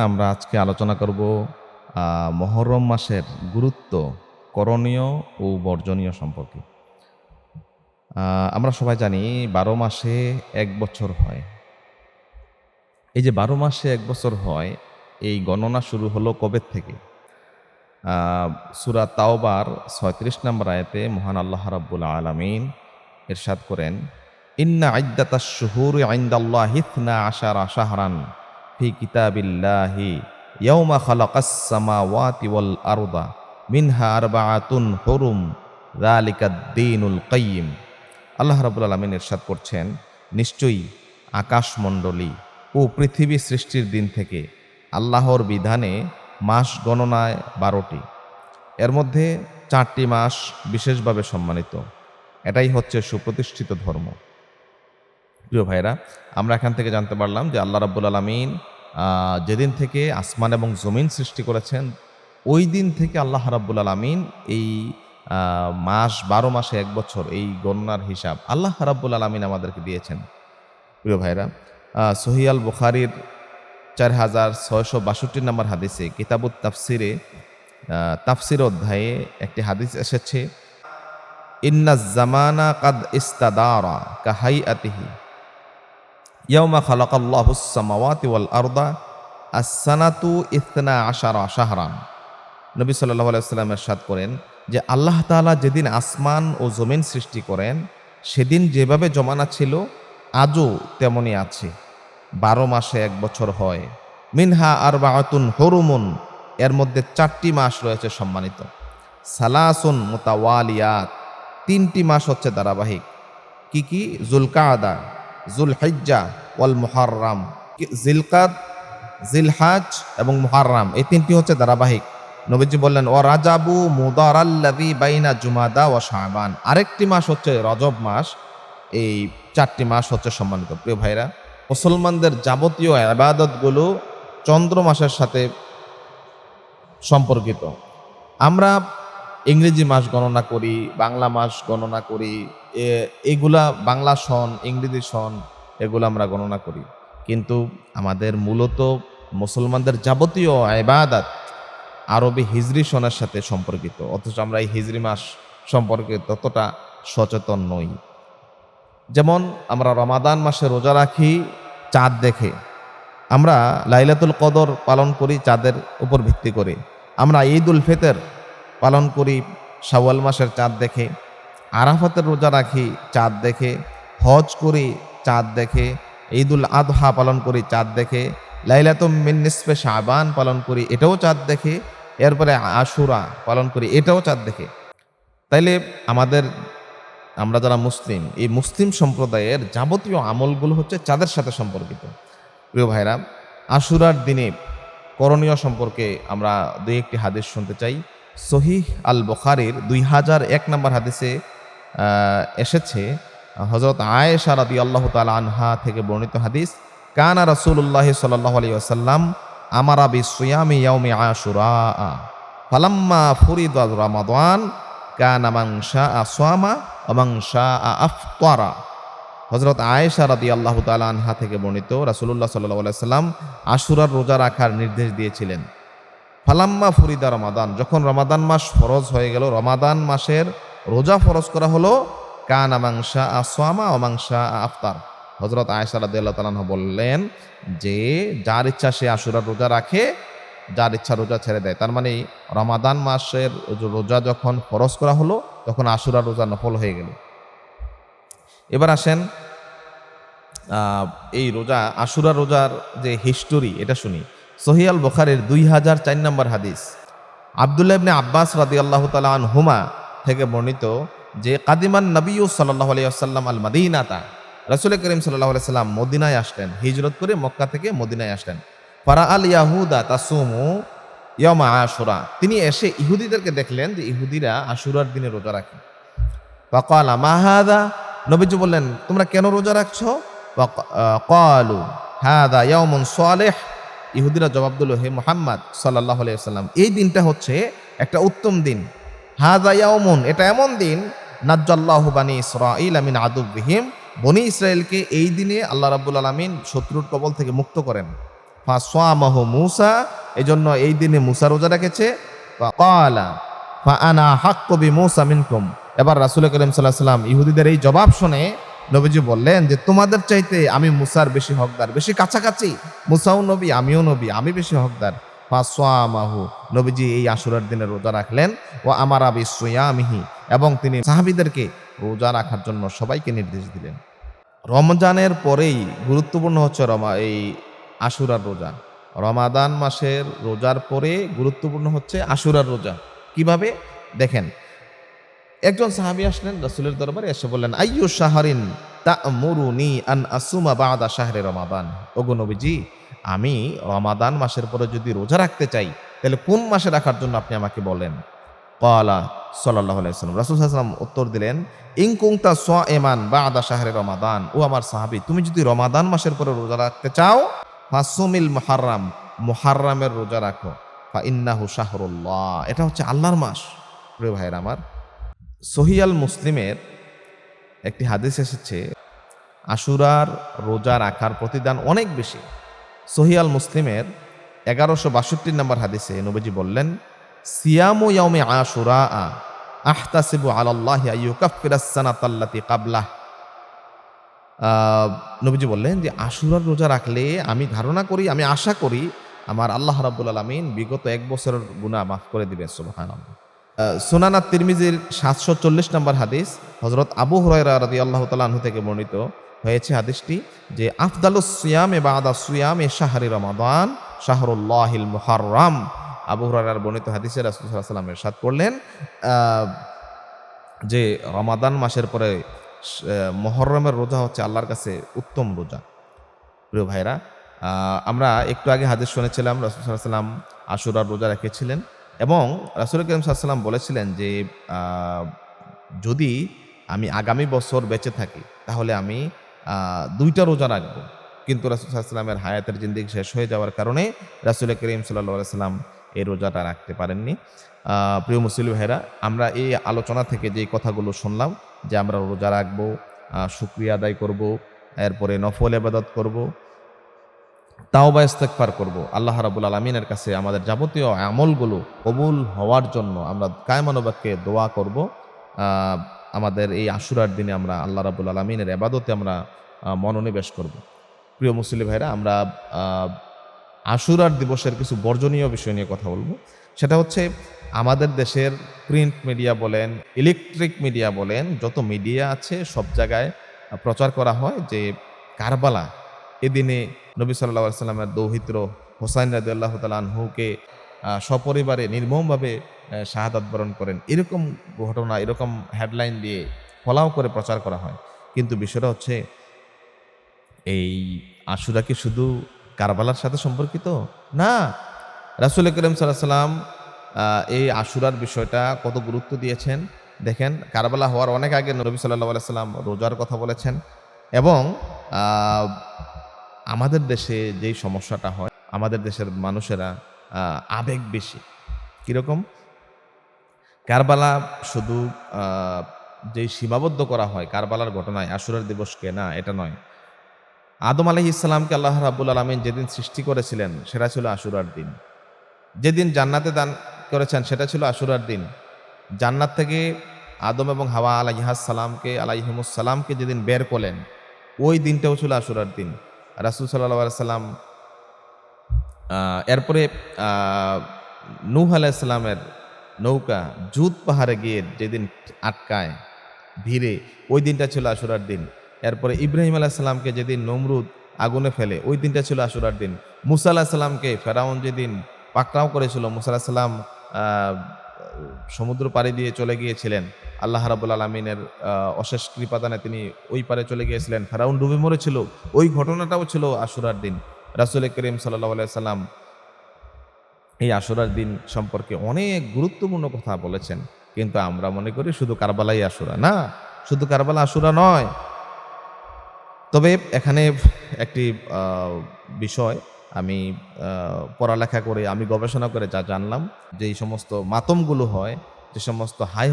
আমরা আজকে আলোচনা করব মুহররম মাসের গুরুত্ব, করণীয় ও বর্জনীয় সম্পর্কে। আমরা সবাই জানি ১২ মাসে ১ বছর হয়। এই যে ১২ মাসে ১ বছর হয়, এই গণনা শুরু হলো কবে থেকে? আ সূরা তাওবার ৩৬ নম্বর আয়াতে মহান আল্লাহ রাব্বুল আলামিন ইরশাদ করেন, ইন্না ইদ্দাতাশ শুহুরি ইনদাল্লাহি ১২ শাহরান ফি কিতাবিল্লাহি ইয়াওমা খালাকাস সামাওয়াতি ওয়াল আরদা মিনহা আরবাআতুন হুরুম যালিকাদ দীনুল কাইয়্যিম। আল্লাহ রাব্বুল আলামিন ইরশাদ করছেন, নিশ্চয়ই আকাশমণ্ডলী ও পৃথিবী সৃষ্টির দিন থেকে আল্লাহর বিধানে মাস গণনায় ১২টি। এর মধ্যে ৪টি মাস বিশেষভাবে সম্মানিত। এটাই হচ্ছে সুপ্রতিষ্ঠিত ধর্ম। প্রিয় ভাইরা, আমরা এখান থেকে জানতে পারলাম যে আল্লাহ রাব্বুল আলামিন যেদিন থেকে আসমান এবং জমিন সৃষ্টি করেছেন, ওই দিন থেকে আল্লাহ রাব্বুল আলামিন এই মাস ১২ মাসে ১ বছর এই গণনার হিসাব আল্লাহ রাব্বুল আলামিন আমাদেরকে দিয়েছেন। প্রিয় ভাইরা, সহিহ আল বুখারীর ৪৬৬২ নম্বর হাদিসে কিতাবুত তাফসিরে তাফসির অধ্যায়ে একটি হাদিস এসেছে, ইন্নাজ জামানা কাদ ইস্তাদারা কাহাইআতিহি ইয়াওমা খালাকাল্লাহুস সামাওয়াতি ওয়াল আরদা আস-সানাতু ১২ শাহরান। নবী সাল্লাল্লাহু আলাইহি ওয়াসাল্লাম ইরশাদ করেন যে আল্লাহ তাআলা যেদিন আসমান ও জমিন সৃষ্টি করেন, সেদিন যেভাবে জমানা ছিল আজও তেমনি আছে। ১২ মাসে ১ বছর হয়। মিনহা আরবাআতুন হুরুমুন, এর মধ্যে ৪টি মাস রয়েছে সম্মানিত। সালাসুন মুতাওয়ালিয়াত, ৩টি মাস হচ্ছে ধারাবাহিক। কি কি? যুলকাআদা, যুলহিজ্জা ওয়াল মুহাররাম। জিলকাদ, জিলহাজ এবং মুহাররাম, এই ৩টি হচ্ছে ধারাবাহিক। নবীজি বললেন, ও রাজাবু মুদারাল্লাযী বাইনা জুমাদা ওয়া শাবান, আরেকটি মাস হচ্ছে রজব মাস। এই ৪টি মাস হচ্ছে সম্মানিত। প্রিয় ভাইরা, মুসলমানদের যাবতীয় ইবাদতগুলো চন্দ্র মাসের সাথে সম্পর্কিত। আমরা ইংরেজি মাস গণনা করি, বাংলা মাস গণনা করি, এগুলা বাংলা সন, ইংরেজি সন, এগুলো আমরা গণনা করি। কিন্তু আমাদের মূলত মুসলমানদের যাবতীয় ইবাদত আরবি হিজরি সনের সাথে সম্পর্কিত, অথচ আমরা এই হিজরি মাস সম্পর্কে ততটা সচেতন নই। যেমন আমরা রমাদান মাসে রোজা রাখি চাঁদ দেখে, আমরা লাইলাতুল কদর পালন করি চাঁদের উপর ভিত্তি করে, আমরা ঈদ উল ফিতর পালন করি শাওয়াল মাসের চাঁদ দেখে, আরাফাতের রোজা রাখি চাঁদ দেখে, হজ করি চাঁদ দেখে, ঈদ উল আদহা পালন করি চাঁদ দেখে, লাইলাতুম মিন নিসফে শাবান পালন করি এটাও চাঁদ দেখে, এরপরে আশুরা পালন করি এটাও চাঁদ দেখে। তাইলে আমরা যারা মুসলিম, এই মুসলিম সম্প্রদায়ের যাবতীয় আমলগুলো হচ্ছে চাঁদের সাথে সম্পর্কিত। প্রিয় ভাইরা, আশুরার দিনে করণীয় সম্পর্কে আমরা দুই একটি হাদিস শুনতে চাই। সহিহ আল বুখারীর ২০০১ নম্বর হাদিসে এসেছে, হযরত আয়েশা রাদিয়াল্লাহু তাআলা আনহা থেকে বর্ণিত হাদিস, কানা রাসূলুল্লাহ সাল্লাল্লাহু আলাইহি ওয়াসাল্লাম আমারা বিসিয়ামি ইয়াউমি আশুরা ফালাম্মা ফুরিদা রমাদান কানা মান শাআ সামা ওয়া মান শাআ আফতারা। হযরত আয়েশা রাদিয়াল্লাহু তাআলা আনহা থেকে বর্ণিত, রাসূলুল্লাহ সাল্লাল্লাহু আলাইহি ওয়াসাল্লাম আশুরার রোজা রাখার নির্দেশ দিয়েছিলেন। ফালাম্মা ফুরিদা রমাদান, যখন রমাদান মাস ফরজ হয়ে গেল, রমাদান মাসের রোজা ফরজ করা হলো, কানা মান শাআ সামা ওয়া মান শাআ আফতার। হযরত আয়েশা রাদিয়াল্লাহু তাআলা আনহা বললেন যে যার ইচ্ছা সে আশুরার রোজা রাখে, যার ইচ্ছা রোজা ছেড়ে দেয়। তার মানে রমাদান মাসের রোজা যখন ফরজ করা হলো, তখন আশুরার রোজা নফল হয়ে গেল। এবার আসেন এই রোজা, আশুরা রোজার যে হিস্টোরি এটা শুনি। সহিহ আল বুখারীর ২০০৪ নম্বর হাদিস, আব্দুল্লাহ ইবনে আব্বাস রাদিয়াল্লাহু তাআলা আনহুমা থেকে বর্ণিত যে কাদিমান নবিয়্যু সাল্লাল্লাহু আলাইহি ওয়াসাল্লাম আল মাদিনাতা, রাসূল করিম সাল্লাল্লাহু আলাইহি ওয়াসাল্লাম মদিনায় আসলেন, হিজরত করে মক্কা থেকে মদিনায় আসলেন। ফারা আল ইয়াহুদা তাসুমু ইয়াওমা আশুরা, তিনি এসে ইহুদিদেরকে দেখলেন যে ইহুদিরা আশুরার দিনে রোজা রাখে। ফাকালা মা হাযা, নবীজি বললেন তোমরা কেন রোজা রাখছো? ক্বালু হাযা ইয়াউমুন সালিহ, ইহুদিরা জবাব দিল, হে মুহাম্মদ সাল্লাল্লাহু আলাইহি ওয়াসাল্লাম, এই দিনটা হচ্ছে একটা উত্তম দিন। হাযা ইয়াউমুন, এটা এমন দিন, নাজ্জাল্লাহু বানি ইসরাঈলা মিন আদুবিহিম, বনি ইসরায়েলকে এই দিনে আল্লাহ রাব্বুল আলামিন শত্রুর কবল থেকে মুক্ত করেন। ফাসামাহু মূসা, এজন্য এই দিনে মূসা রোজা রেখেছে। ফাকালা ফাআনা হাক্কু বিমূসা মিনকুম। এবার রাসূল করিম সাল্লাল্লাহু আলাইহি ওয়াসাল্লাম ইহুদীদের এই জবাব শুনে নবীজি বললেন যে তোমাদের চাইতে আমি মূসার বেশি হকদার, বেশি কাছাকাছি। মূসাও নবী, আমিও নবী, আমি বেশি হকদার। ফাসামাহু, নবীজি এই আশুরার দিনে রোজা রাখলেন। ওয়া আমারা বিসিয়ামিহি, এবং তিনি সাহাবীদেরকে রোজা রাখার জন্য সবাইকে নির্দেশ দিলেন। রমজানের পরেই গুরুত্বপূর্ণ হচ্ছে এই আশুরার রোজা। রমাদান মাসের রোজার পরে গুরুত্বপূর্ণ হচ্ছে আশুরার রোজা। কিভাবে? দেখেন, একজন সাহাবী আসলেন রাসূলের দরবারে, এসে বললেন, আইয়ু শাহরিন তা'মুরুনি আন আসুমা বা'দা শাহরি রমাদান। ওগো নবীজি, আমি রমাদান মাসের পরে যদি রোজা রাখতে চাই, তাহলে কোন মাসে রাখার জন্য আপনি আমাকে বলেন? ক্বালা সাল্লাল্লাহু আলাইহি ওয়াসাল্লাম, রাসূল সাল্লাল্লাহু আলাইহি ওয়াসাল্লাম উত্তর দিলেন, ইন কুনতা সাইমান বা'দা শাহরি রমাদান। ও আমার সাহাবী, তুমি যদি রমাদান মাসের পরে রোজা রাখতে চাও, ফাসুমিল মুহাররাম, মুহাররামের রোজা রাখো। ফা ইন্নাহু শাহরুল্লাহ, এটা হচ্ছে আল্লাহর মাস। প্রিয় ভাইয়েরা আমার, সহিহ আল মুসলিমের একটি হাদিস এসেছে, আশুরার রোজা রাখার প্রতিদান অনেক বেশি। সহিহ আল মুসলিমের 1162 নম্বর হাদিসে নবীজি বললেন, সিয়ামু ইয়াউমি আশুরা আহতাসিবু আলাল্লাহি আইয়ুকাফফিরাস সানাতাল্লাতী ক্বাবলাহ। নবীজি বললেন যে আশুরার রোজা রাখলে আমি ধারণা করি, আমি আশা করি আমার আল্লাহ রাব্বুল আলামিন বিগত এক বছরের গুনাহ মাফ করে দিবেন। সুবহানাল্লাহ। সুনান আত-তিরমিজির 740 নম্বর হাদিস, হযরত আবু হুরায়রা রাদিয়াল্লাহু তাআলা আনহু থেকে বর্ণিত হয়েছে হাদিসটি, যে আফদালুস সিয়ামে বা'দা সিয়ামে শাহরি রমাদান শাহরুল্লাহিল মুহাররাম। আবু হুরায়রার বর্ণিত হাদিসে রাসূল সাল্লাল্লাহু আলাইহি ওয়াসাল্লাম ইরশাদ করলেন যে রমাদান মাসের পরে মুহররমের রোজা হচ্ছে আল্লাহর কাছে উত্তম রোজা। প্রিয় ভাইরা, আমরা একটু আগে হাদিস শুনেছিলাম, রাসূল সাল্লাল্লাহু আলাইহি ওয়াসাল্লাম আশুরার রোজা রেখেছিলেন এবং রাসূল করিম সাল্লাল্লাহু আলাইহি ওয়াসাল্লাম বলেছিলেন যে যদি আমি আগামী বছর বেঁচে থাকি তাহলে আমি 2টা রোজা রাখবো। কিন্তু রাসূল সাল্লাল্লাহু আলাইহি ওয়াসাল্লামের হায়াতের জিন্দেগি শেষ হয়ে যাওয়ার কারণে রাসূল করিম সাল্লাল্লাহু আলাইহি ওয়াসাল্লাম এই রোজাটা রাখতে পারেননি। প্রিয় মুসলিম ভাইরা, আমরা এই আলোচনা থেকে যে কথাগুলো শুনলাম, যে আমরা রোজা রাখবো, শুকরিয়া আদায় করব, এরপরে নফল ইবাদত করব, তাওবা ইস্তেগফার করব, আল্লাহ রাব্বুল আলামিনের কাছে আমাদের যাবতীয় আমলগুলো কবুল হওয়ার জন্য আমরা কায়মানুবাক্যে দোয়া করব। আমাদের এই আশুরার দিনে আমরা আল্লাহ রাব্বুল আলামিনের ইবাদতে আমরা মনোনিবেশ করব। প্রিয় মুসলিম ভাইরা, আমরা আশুরার দিবসের কিছু বর্জনীয় বিষয় নিয়ে কথা বলবো। সেটা হচ্ছে, আমাদের দেশের প্রিন্ট মিডিয়া বলেন, ইলেকট্রিক মিডিয়া বলেন, যত মিডিয়া আছে সব জায়গায় প্রচার করা হয় যে কারবালা এদিনে নবী সাল্লাল্লাহু আলাইহি ওয়াসাল্লামের দৌহিত্র হোসাইন রাদিয়াল্লাহু তাআলা আনহুকে সপরিবারে নির্মমভাবে শাহাদাত বরণ করেন, এরকম ঘটনা, এরকম হেডলাইন দিয়ে ফলাও করে প্রচার করা হয়। কিন্তু বিষয়টা হচ্ছে, এই আশুরা কি শুধু কারবালার সাথে সম্পর্কিত? না। রাসূল করিম সাল্লাল্লাহু আলাইহি ওয়াসাল্লাম এই আশুরার বিষয়টা কত গুরুত্ব দিয়েছেন দেখেন। কারবালা হওয়ার অনেক আগে নবী সাল্লাল্লাহু আলাইহি ওয়াসাল্লাম রোজার কথা বলেছেন। এবং আমাদের দেশে যেই সমস্যাটা হয়, আমাদের দেশের মানুষেরা আবেগ বেশি। কিরকম? কারবালা শুধু যেই সীমাবদ্ধ করা হয় কারবালার ঘটনায় আশুরার দিবসকে, না, এটা নয়। আদম আলাইহিস সালামকে আল্লাহ রাব্বুল আলামিন যেদিন সৃষ্টি করেছিলেন সেটা ছিল আশুরার দিন। যেদিন জান্নাতে দান করেছেন সেটা ছিল আশুরার দিন। জান্নাত থেকে আদম এবং হাওয়া আলাইহিমুস সালামকে যেদিন বের করলেন, ওই দিনটাও ছিল আশুরার দিন। রাসূল সাল্লাল্লাহু আলাইহি ওয়াসাল্লাম এরপরে নূহ আলাইহিস সালামের নৌকা জুদ পাহাড়ে গিয়ে যেদিন আটকায় ভিড়ে, ওই দিনটা ছিল আশুরার দিন। এরপরে ইব্রাহিম আলাইহিস সালামকে যেদিন নমরুদ আগুনে ফেলে, ওই দিনটা ছিল আশুরার দিন। মূসা আলাইহিস সালামকে ফেরাউন যেদিন পাকড়াও করেছিল, মূসা আলাইহিস সালাম সমুদ্র পাড়ি দিয়ে চলে গিয়েছিলেন, আল্লাহ রাব্বুল আলামিনের অশেষ কৃপাদানে তিনি ওই পারে চলে গিয়েছিলেন, ফেরাউন ডুবে মরেছিল, ওই ঘটনাটাও ছিল আশুরার দিন। রাসূল করিম সাল্লাল্লাহু আলাইহি সাল্লাম এই আশুরার দিন সম্পর্কে অনেক গুরুত্বপূর্ণ কথা বলেছেন। কিন্তু আমরা মনে করি শুধু কারবালাই আশুরা। না, শুধু কারবালা আশুরা নয়। তবে এখানে একটি বিষয় আমি পড়ালেখা করে, আমি গবেষণা করে যা জানলাম, যে এই সমস্ত মাতমগুলো হয়, যে সমস্ত হাই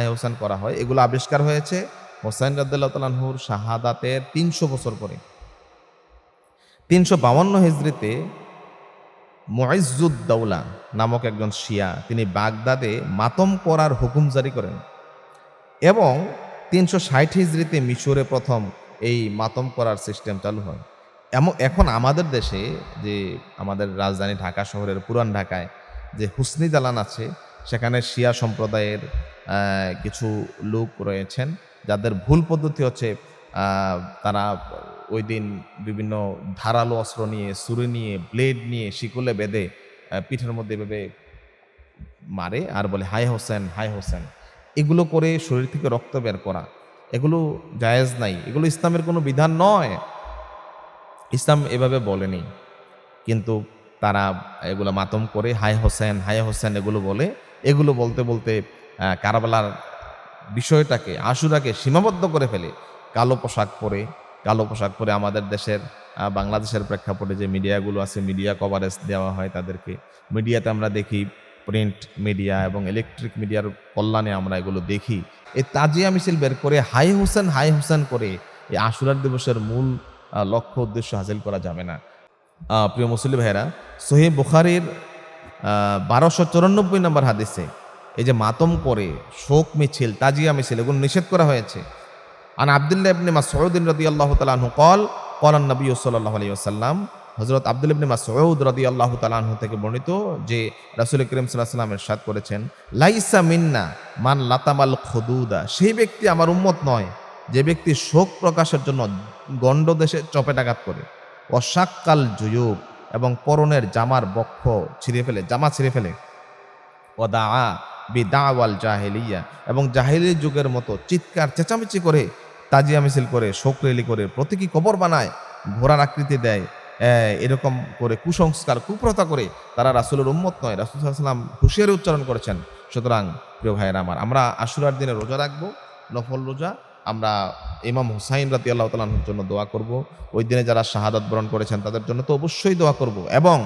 হোসেন করা হয়, এগুলো আবিষ্কার হয়েছে হোসাইন রাদিয়াল্লাহু তাআলা আনহুর শাহাদাতের 300 বছর পরে। 352 হিজরিতে মুইজ্জুদ্দৌলা নামক একজন শিয়া, তিনি বাগদাদে মাতম করার হুকুম জারি করেন এবং ৩৬০ হিজরিতে মিশরে প্রথম এই মাতম করার সিস্টেম চালু হয়। এখন আমাদের দেশে যে আমাদের রাজধানী ঢাকা শহরের পুরান ঢাকায় যে হুসনি দালান আছে, সেখানে শিয়া সম্প্রদায়ের কিছু লোক রয়েছেন যাদের ভুল পদ্ধতি হচ্ছে তারা ওই দিন বিভিন্ন ধারালো অস্ত্র নিয়ে, ছুরি নিয়ে, ব্লেড নিয়ে, শিকলে বেঁধে পিঠের মধ্যে এভাবে মারে আর বলে হায় হোসেন, হায় হোসেন। এগুলো করে শরীর থেকে রক্ত বের করা, এগুলো জায়েজ নাই, এগুলো ইসলামের কোনো বিধান নয়। ইসলাম এভাবে বলেনি, কিন্তু তারা এগুলো মাতম করে হায় হোসেন, হায় হোসেন এগুলো বলে। এগুলো বলতে বলতে কারবালার বিষয়টাকে, আশুরাকে সীমাবদ্ধ করে ফেলে। কালো পোশাক পরে আমাদের দেশের বাংলাদেশের প্রেক্ষাপটে যে মিডিয়াগুলো আছে, মিডিয়া কভারেজ দেওয়া হয় তাদেরকে। মিডিয়াতে আমরা দেখি, প্রিন্ট মিডিয়া এবং ইলেকট্রিক মিডিয়ার কল্যাণে আমরা এগুলো দেখি। এই তাজিয়া মিছিল বের করে হাই হোসেন করে এই আশুরার দিবসের মূল লক্ষ্য উদ্দেশ্য হাসিল করা যাবে না। প্রিয় মুসলিম ভাইয়েরা, সহিহ বুখারীর 1294 নম্বর হাদিসে এই যে মাতম করে শোক মিছিল, তাজিয়া মিছিল এগুলো নিষেধ করা হয়েছে। আন আব্দুল্লাহ ইবনে মাসউদ রাদিয়াল্লাহু তাআলা আনহু قال قال النبي সাল্লাল্লাহু আলাইহি ওয়াসাল্লাম, হযরত আব্দুল্লাহ ইবনে মাসউদ রাদিয়াল্লাহু তাআলা আনহু থেকে বর্ণিত যে রাসূল করিম সাল্লাল্লাহু আলাইহি ওয়াসাল্লাম ইরশাদ করেছেন, লাইসা মিন্না মান লাতামাল খুদুদা, সেই ব্যক্তি আমার উম্মত নয় যে ব্যক্তি শোক প্রকাশের জন্য গণ্ডদেশে চপেটাঘাত করে, অশাক্কাল জুয়ুব এবং পরনের জামার বক্ষ ছিঁড়ে ফেলে, জামা ছিঁড়ে ফেলে, ওয়াদাআ বিদাওয়াল জাহেলিয়া এবং জাহেলি যুগের মতো চিৎকার চেঁচামেচি করে, তাজিয়া মিছিল করে, শোক রেলি করে, প্রতীকী কবর বানায়, ঘোড়ার আকৃতি দেয়, এরকম করে কুসংস্কার কুপ্রথা করে তারা রাসূলের উম্মত নয়। রাসূল সাল্লাল্লাহু আলাইহি ওয়াসাল্লাম হুঁশিয়ারি উচ্চারণ করেছেন। সুতরাং প্রিয় ভাইয়েরা আমার, আমরা আশুরার দিনে রোজা রাখবো, নফল রোজা। আমরা ইমাম হুসাইন রাদিয়াল্লাহু তাআলা আনহুর জন্য দোয়া করব। ওই দিনে যারা শাহাদাত বরণ করেছেন তাদের জন্য তো অবশ্যই দোয়া করব, এবং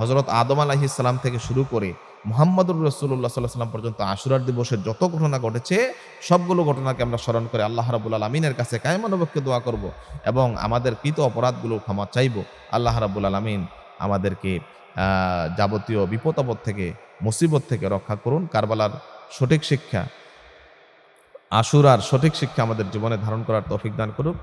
হযরত আদম আলাইহিস সালাম থেকে শুরু করে মুহাম্মদুর রাসূলুল্লাহ সাল্লাল্লাহু আলাইহি ওয়াসাল্লাম পর্যন্ত আশুরার দিবসের যত ঘটনা ঘটেছে সবগুলো ঘটনাকে আমরা স্মরণ করে আল্লাহ রাব্বুল আলামিনের কাছে কায়মানুপক্ষে দোয়া করব এবং আমাদের কৃত অপরাধগুলো ক্ষমা চাইব। আল্লাহ রাব্বুল আলামিন আমাদেরকে যাবতীয় বিপদ আপদ থেকে, মুসিবত থেকে রক্ষা করুন। কারবালার সঠিক শিক্ষা, আশুরার সঠিক শিক্ষা আমাদের জীবনে ধারণ করার তৌফিক দান করুক।